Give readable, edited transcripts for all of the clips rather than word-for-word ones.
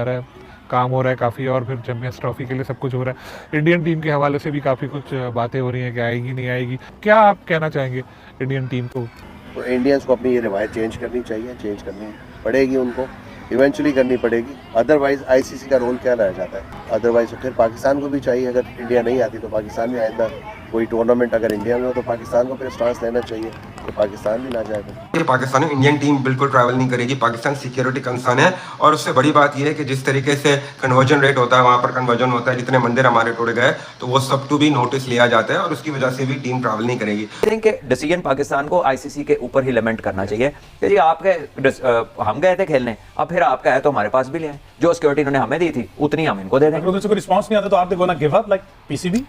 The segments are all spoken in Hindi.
रहा है, काम हो रहा है काफ़ी, और फिर चैंपियंस ट्रॉफी के लिए सब कुछ हो रहा है। इंडियन टीम के हवाले से भी काफ़ी कुछ बातें हो रही हैं कि आएगी नहीं आएगी। क्या आप कहना चाहेंगे इंडियन टीम को? तो इंडियंस को अपनी ये रिवायत चेंज करनी चाहिए, चेंज करनी पड़ेगी उनको, इवेंचुअली करनी पड़ेगी। अदरवाइज आईसीसी का रोल क्या रह जाता है? अदरवाइज फिर पाकिस्तान को भी चाहिए, अगर इंडिया नहीं आती तो पाकिस्तान भी आइंदा कोई टूर्नामेंट अगर इंडिया में हो तो पाकिस्तान को फिर स्टांस लेना चाहिए, तो पाकिस्तान भी ना जाएगा। पाकिस्तान में इंडियन टीम बिल्कुल ट्रैवल नहीं करेगी। पाकिस्तान सिक्योरिटी कंसर्न है, और उससे बड़ी बात यह है कि जिस तरीके से कन्वर्जन रेट होता है, वहाँ पर कन्वर्जन होता है, जितने मंदिर हमारे तोड़े गए, तो वो सब टू भी नोटिस लिया जाता है, और उसकी वजह से भी टीम ट्रैवल नहीं करेगी। कि डिसीजन पाकिस्तान को आईसीसी के ऊपर ही लिमिट करना चाहिए कि जी आपके हम गए थे खेलने, अब फिर आपका है तो हमारे पास भी ले आए। जो सिक्योरिटी इन्होंने हमें दी थी उतनी हम इनको दे देंगे। अगर उनसे कोई रिस्पांस नहीं आता तो आप they gonna give up like PCB?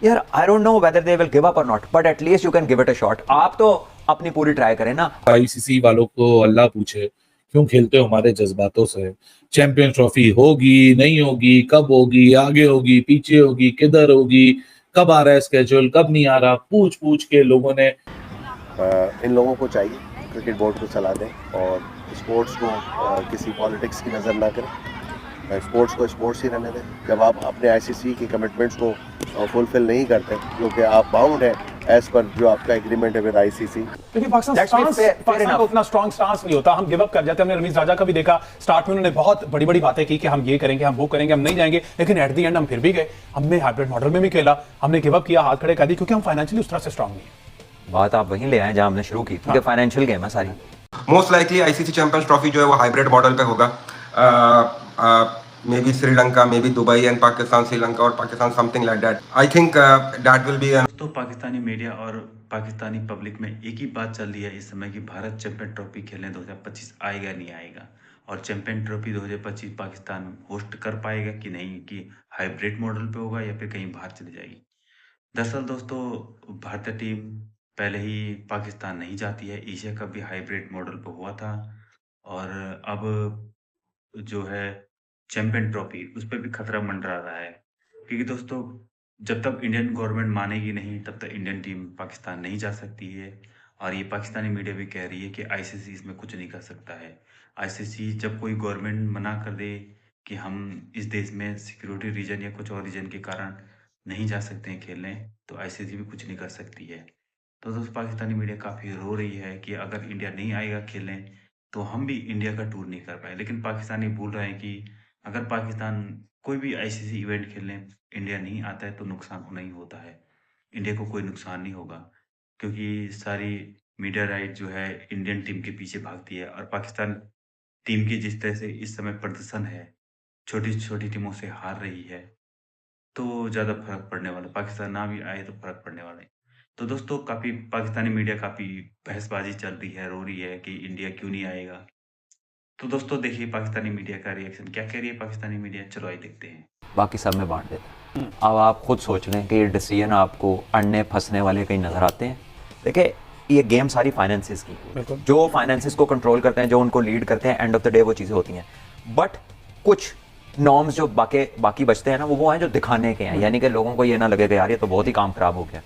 यार I don't know whether they will give up और not, but at least you can give it a shot. आप तो अपनी पूरी ट्राई करें ना। आईसीसी वालों को अल्लाह पूछे क्यों खेलते हो हमारे जज्बातों से। चैंपियंस ट्रॉफी होगी नहीं होगी, कब होगी, आगे होगी पीछे होगी, किधर होगी, कब आ रहा है स्केड्यूल, कब नहीं आ रहा, पूछ पूछ के लोगों ने इन लोगों को चाहिए क्रिकेट बोर्ड को सलाह दें और स्पोर्ट्स को किसी पॉलिटिक्स की नज़र ना करें, स्पोर्ट्स को स्पोर्ट्स ही रहने दें। जब आप अपने आईसीसी की कमिटमेंट्स को फुलफिल नहीं करते, क्योंकि आप बाउंड है एज पर जो आपका एग्रीमेंट है विद आईसीसी। लेकिन पाकिस्तान का उतना स्ट्रॉन्ग स्टांस नहीं होता, हम गिव अप कर जाते हैं। हमने रमीज राजा का भी देखा, स्टार्ट में उन्होंने बहुत बड़ी बड़ी बातें की कि हम ये करेंगे, हम वो करेंगे, हम नहीं जाएंगे, लेकिन एट द एंड हम फिर भी गए। हमने हाइब्रिड मॉडल में भी खेला, हमने गिव अप किया, हाथ खड़े कर दिए, क्योंकि हम फाइनेंशियली उस तरह से स्ट्रॉन्ग नहीं है। बात आप वहीं ले आए जहां हमने शुरू की, क्योंकि फाइनेंशियल गेम है सारी। Most likely ICC champions trophy जो है वो हाइब्रिड मॉडल पे होगा। Maybe Sri Lanka, maybe Dubai and Pakistan, Sri Lanka और Pakistan, something like that. I think that will be. तो पाकिस्तानी मीडिया और पाकिस्तानी पब्लिक में एक ही बात चल रही है इस समय कि भारत चैंपियन ट्रॉफी खेलने 2025 आएगा नहीं आएगा, और चैंपियन ट्रॉफी 2025 पाकिस्तान होस्ट कर पाएगा कि नहीं, कि हाइब्रिड मॉडल पे होगा या फिर कहीं बाहर चली जाएगी। दरअसल दोस्तों, भारतीय टीम पहले ही पाकिस्तान नहीं जाती है। एशिया कप भी हाइब्रिड मॉडल पे हुआ था, और अब जो है चैंपियन ट्रॉफी उस पर भी खतरा मंडरा रहा है, क्योंकि दोस्तों जब तक इंडियन गवर्नमेंट मानेगी नहीं तब तक इंडियन टीम पाकिस्तान नहीं जा सकती है। और ये पाकिस्तानी मीडिया भी कह रही है कि आईसीसी इसमें कुछ नहीं कर सकता है। आईसीसी जब कोई गवर्नमेंट मना कर दे कि हम इस देश में सिक्योरिटी रीजन या कुछ और रीजन के कारण नहीं जा सकते हैं खेलने, तो आईसीसी भी कुछ नहीं कर सकती है। तो दोस्तों पाकिस्तानी मीडिया काफ़ी रो रही है कि अगर इंडिया नहीं आएगा खेलने तो हम भी इंडिया का टूर नहीं कर पाए। लेकिन पाकिस्तानी बोल रहे हैं कि अगर पाकिस्तान कोई भी आईसीसी इवेंट खेलने इंडिया नहीं आता है तो नुकसान होना ही होता है, इंडिया को कोई नुकसान नहीं होगा, क्योंकि सारी मीडिया राइट जो है इंडियन टीम के पीछे भागती है। और पाकिस्तान टीम की जिस तरह से इस समय प्रदर्शन है, छोटी छोटी टीमों से हार रही है, तो ज़्यादा फर्क पड़ने वाला, पाकिस्तान ना भी आए तो फर्क पड़ने वाला है। तो दोस्तों काफ़ी पाकिस्तानी मीडिया काफ़ी बहसबाजी चल रही है, रो रही है कि इंडिया क्यों नहीं आएगा। तो दोस्तों देखिए पाकिस्तानी मीडिया का रिएक्शन क्या कह रही है पाकिस्तानी मीडिया, चलो आइए देखते हैं। बाकी सब में बांट देते हैं। अब आप खुद सोच लें कि ये डिसीजन आपको अड़ने फंसने वाले कहीं नजर आते हैं। देखिए ये गेम सारी फाइनेंसिस की, जो फाइनेंसिस को कंट्रोल करते हैं, जो उनको लीड करते हैं, एंड ऑफ द डे वो चीज़ें होती हैं। बट कुछ नॉर्म्स जो बाकी बचते हैं ना, वो हैं जो दिखाने के हैं, यानी कि लोगों को ये ना लगे कि यार ये तो बहुत ही काम खराब हो गया।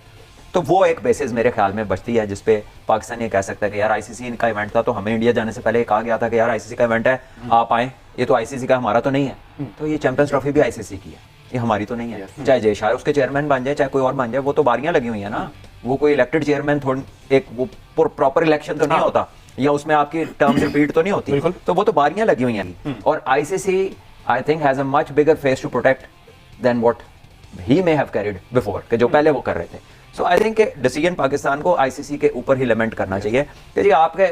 तो वो एक बेसिस मेरे ख्याल में बचती है जिसपे पाकिस्तान ये कह सकता है कि यार आईसीसी का इवेंट था, तो हमें इंडिया जाने से पहले कहा गया था कि यार आईसीसी का इवेंट है, आप आए, ये तो आईसीसी का, हमारा तो नहीं है। तो ये चैंपियंस ट्रॉफी भी आईसीसी की है, ये हमारी तो नहीं है। चाहे जय शाह उसके चेयरमैन बन जाए, चाहे कोई और बन जाए, वो तो बारियां लगी हुई है ना, वो कोई इलेक्टेड चेयरमैन थोड़ी, एक वो प्रॉपर इलेक्शन तो नहीं होता, या उसमें आपकी टर्म रिपीट तो नहीं होती, तो वो तो बारियां लगी हुई हैं। और ICC I think has a much bigger face to protect than what he may have carried before, कि जो पहले वो कर रहे थे। So I think decision Pakistan को आईसीसी के ऊपर ही लिमिट करना चाहिए कि जी आपके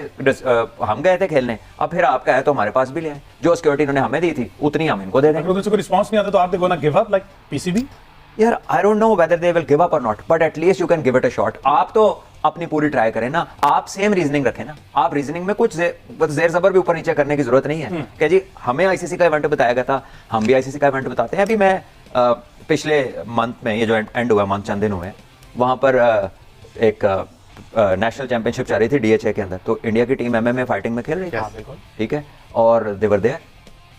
हम गए थे खेलने, अब फिर आपका है तो हमारे पास भी ले आए। जो सिक्योरिटी इन्होंने हमें दी थी उतनी हम इनको दे देंगे। अगर उनसे कोई रिस्पांस नहीं आता तो आप they gonna give up like PCB? यार I don't know whether they will give up और not, but at least you can give it a shot. आप तो अपनी पूरी ट्राई करें ना, आप सेम रीजनिंग रखें ना। आप रीजनिंग में कुछ जेर जबर भी ऊपर नीचे करने की जरूरत नहीं है कि जी हमें आईसीसी का इवेंट बताया गया था, हम भी आईसीसी का इवेंट बताते हैं। अभी मैं पिछले मंथ में, ये जो एंड हुआ मंथ, चंद दिन हुए, वहां पर एक नेशनल चैंपियनशिप चल रही थी डीएचए के अंदर, तो इंडिया की टीम एमएमए फाइटिंग में खेल रही थी, ठीक है, और they were there,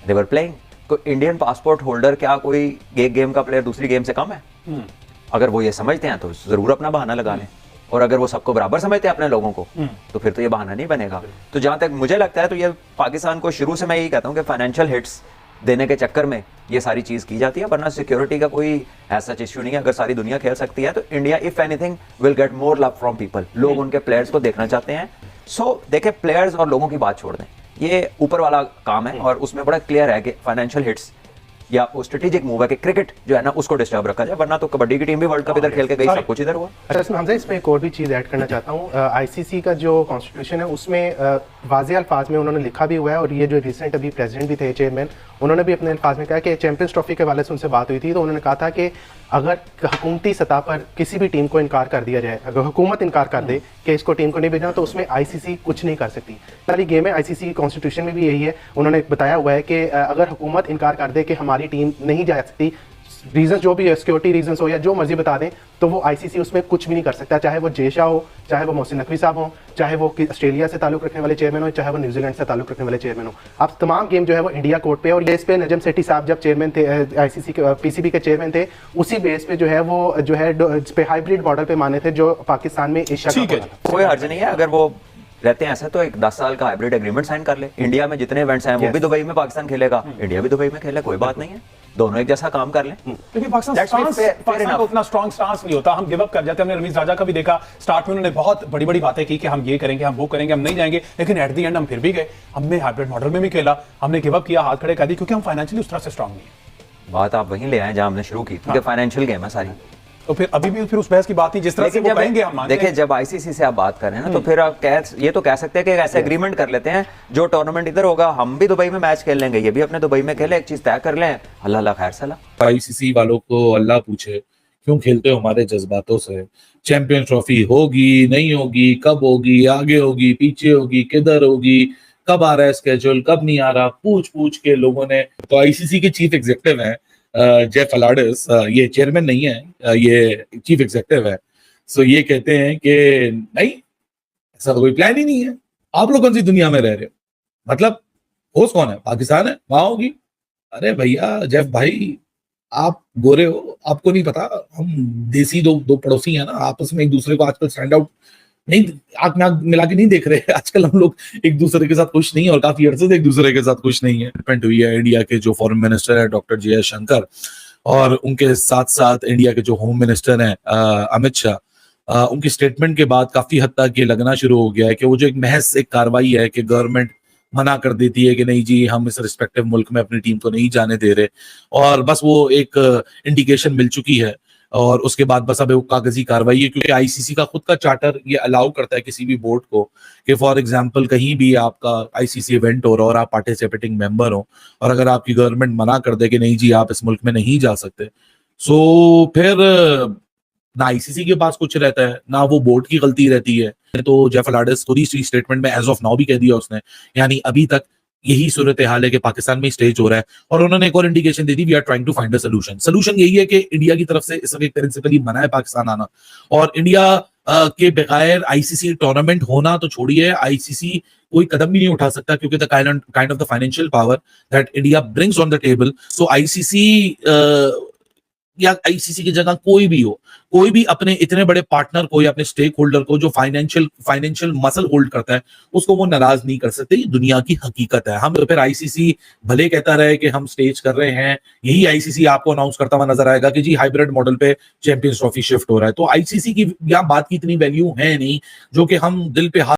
they were playing. तो इंडियन पासपोर्ट होल्डर क्या कोई एक गेम का प्लेयर दूसरी गेम से कम है? अगर वो ये समझते हैं तो जरूर अपना बहाना लगा लें, और अगर वो सबको बराबर समझते हैं अपने लोगों को, तो फिर तो ये बहाना नहीं बनेगा। तो जहां तक मुझे लगता है, तो ये पाकिस्तान को शुरू से मैं यही कहता हूं कि फाइनेंशियल हिट्स देने के चक्कर में ये सारी चीज की जाती है, वरना सिक्योरिटी का कोई ऐसा इश्यू नहीं है। अगर सारी दुनिया खेल सकती है तो India if anything will get more love from people. लोग उनके प्लेयर्स को देखना चाहते हैं। सो देखे, प्लेयर्स और लोगों की बात छोड़ दें, ये ऊपर वाला काम है और उसमें बड़ा क्लियर है कि फाइनेंशियल हिट्स या वो स्ट्रेटेजिक मूव है कि क्रिकेट जो है ना उसको डिस्टर्ब रखा जाए, वरना तो कबड्डी की टीम भी वर्ल्ड कप इधर खेल के गई, सब कुछ इधर हुआ। अच्छा, इसमें हमजा इसमें एक और भी चीज़ ऐड करना चाहता हूँ। आईसीसी का जो कॉन्स्टिट्यूशन है उसमें वाज़ेह अल्फाज में उन्होंने लिखा भी हुआ है, और ये जो रिसेंट अभी प्रेसिडेंट भी थे, चेयरमैन, उन्होंने भी अपने अल्फाज में कहा कि चैंपियंस ट्रॉफी के वाले से उनसे बात हुई थी, तो उन्होंने कहा था कि अगर हुकूमती सतह पर किसी भी टीम को इनकार कर दिया जाए, अगर हुकूमत इनकार कर दे कि इसको टीम को नहीं भेजना, तो उसमें आईसीसी कुछ नहीं कर सकती। सारी गेम है, आईसीसी कॉन्स्टिट्यूशन में भी यही है। उन्होंने बताया हुआ है कि अगर हुकूमत इनकार कर दे कि हमारी टीम नहीं जा सकती, रीजन जो भी है, सिक्योरिटी रीजन हो या जो मर्जी बता दें, तो वो आईसीसी उसमें कुछ भी नहीं कर सकता। चाहे वो जय शाह हो, चाहे वो मोहसिन नकवी साहब हो, चाहे वो ऑस्ट्रेलिया से ताल्लुक रखने वाले चेयरमैन हो, चाहे वो न्यूजीलैंड से ताल्लुक रखने वाले चेयरमैन हो। अब तमाम गेम जो है वो इंडिया कोर्ट पे, और ये इस पे नजम सेठी साहब जब चेयरमैन थे, आईसीसी के पीसीबी के चेयरमैन थे, उसी बेस पे जो है वो जो है इस पे हाइब्रिड मॉडल पे माने थे जो पाकिस्तान में एशिया ठीक है, कोई हर्ज नहीं है। अगर वो रहते हैं ऐसे तो एक 10 साल का हाइब्रिड एग्रीमेंट साइन कर ले। इंडिया में जितने इवेंट्स हैं वो भी दुबई में पाकिस्तान खेलेगा, इंडिया भी दुबई में खेले, कोई बात नहीं है, दोनों एक जैसा काम कर लें। लेकिन पाकिस्तान को उतना स्ट्रॉन्ग स्टांस नहीं होता, हम गिव अप कर जाते हैं। हमने रमीज राजा का भी देखा, स्टार्ट में उन्होंने बहुत बड़ी बड़ी बातें की कि हम ये करेंगे, हम वो करेंगे, हम नहीं जाएंगे, लेकिन एट द एंड हम फिर भी गए। हमने हाइब्रिड मॉडल में भी खेला, हमने गिव अप किया, हाथ खड़े कर दिए, क्योंकि हम फाइनेंशियली उस तरह से स्ट्रॉन्ग नहीं है। बात आप वहीं ले आए जहां हमने शुरू की, क्योंकि फाइनेंशियल गेम है सारी। तो फिर अभी भी फिर उस बहस की बात नहीं, जिस तरह से वो कहेंगे हम मानते हैं। देखिए, जब आईसीसी से आप बात कर रहे हैं ना, तो फिर आप ये तो कह सकते हैं कि ऐसे एग्रीमेंट कर लेते हैं, जो टूर्नामेंट इधर होगा हम भी दुबई में मैच खेल लेंगे, ये भी अपने दुबई में खेले, एक चीज तय कर लें, अल्लाह खैर सलाह। आईसीसी वालों को अल्लाह पूछे क्यों खेलते हो हमारे जज्बातों से। चैंपियंस ट्रॉफी होगी नहीं होगी, कब होगी, आगे होगी, पीछे होगी, किधर होगी, कब आ रहा है स्केड्यूल, कब नहीं आ रहा, पूछ पूछ के लोगों ने। तो आईसीसी के चीफ एग्जीक्यूटिव हैं जेफ अलाडिस, ये चेयरमैन नहीं है, ये चीफ एग्जीक्यूटिव है। सो ये कहते हैं कि नहीं, ऐसा कोई प्लान ही नहीं है, आप लोग कौन सी दुनिया में रह रहे हो, मतलब होस्ट कौन है, पाकिस्तान है, वहां होगी। अरे भैया जेफ भाई, आप गोरे हो, आपको नहीं पता, हम देसी दो पड़ोसी हैं ना, आपस में एक दूसरे को आजकल स्टैंड आउट नहीं, आंख में आंख मिला के नहीं देख रहे। आजकल हम लोग एक दूसरे के साथ खुश नहीं है, और काफी अरसे से एक दूसरे के साथ खुश नहीं है। डिपेंड हुई है इंडिया के जो फॉरेन मिनिस्टर है डॉक्टर जयशंकर, और उनके साथ साथ इंडिया के जो होम मिनिस्टर हैं अमित शाह, उनकी स्टेटमेंट के बाद काफी हद तक ये लगना शुरू हो गया है कि वो जो एक महज एक कार्रवाई है कि गवर्नमेंट मना कर देती है कि नहीं जी, हम इस रिस्पेक्टिव मुल्क में अपनी टीम को नहीं जाने दे रहे, और बस वो एक इंडिकेशन मिल चुकी है, और उसके बाद बस अब वो कागजी कार्रवाई है। क्योंकि आईसीसी का खुद का चार्टर ये अलाउ करता है किसी भी बोर्ड को कि फॉर एग्जांपल कहीं भी आपका आईसीसी इवेंट हो रहा और आप पार्टिसिपेटिंग मेंबर हो, और अगर आपकी गवर्नमेंट मना कर दे कि नहीं जी आप इस मुल्क में नहीं जा सकते, सो फिर ना आईसीसी के पास कुछ रहता है, ना वो बोर्ड की गलती रहती है। तो जेफ अलाडिस खुद ही स्टेटमेंट में एज ऑफ नाउ भी कह दिया उसने, यानी अभी तक यही सूरत हाल है कि पाकिस्तान में स्टेज हो रहा है। और उन्होंने एक और इंडिकेशन दे दी, we are trying to find a solution. Solution यही है कि इंडिया की तरफ से इस वक्त प्रिंसिपली मना है पाकिस्तान आना, और इंडिया के बगैर आईसीसी टूर्नामेंट होना तो छोड़िए, आईसीसी कोई कदम भी नहीं उठा सकता, क्योंकि the kind of the financial power that India brings on the table. So ICC या आईसीसी की जगह कोई भी हो, कोई भी अपने इतने बड़े पार्टनर को या अपने स्टेक होल्डर को जो फाइनेंशियल मसल होल्ड करता है, उसको वो नाराज नहीं कर सकते। दुनिया की हकीकत है। हम फिर आईसीसी भले कहता रहे कि हम स्टेज कर रहे हैं, यही आईसीसी आपको अनाउंस करता हुआ नजर आएगा कि जी हाइब्रिड मॉडल पे चैंपियंस ट्रॉफी शिफ्ट हो रहा है। तो आईसीसी की यहाँ बात की इतनी वैल्यू है नहीं जो कि हम दिल पे हाथ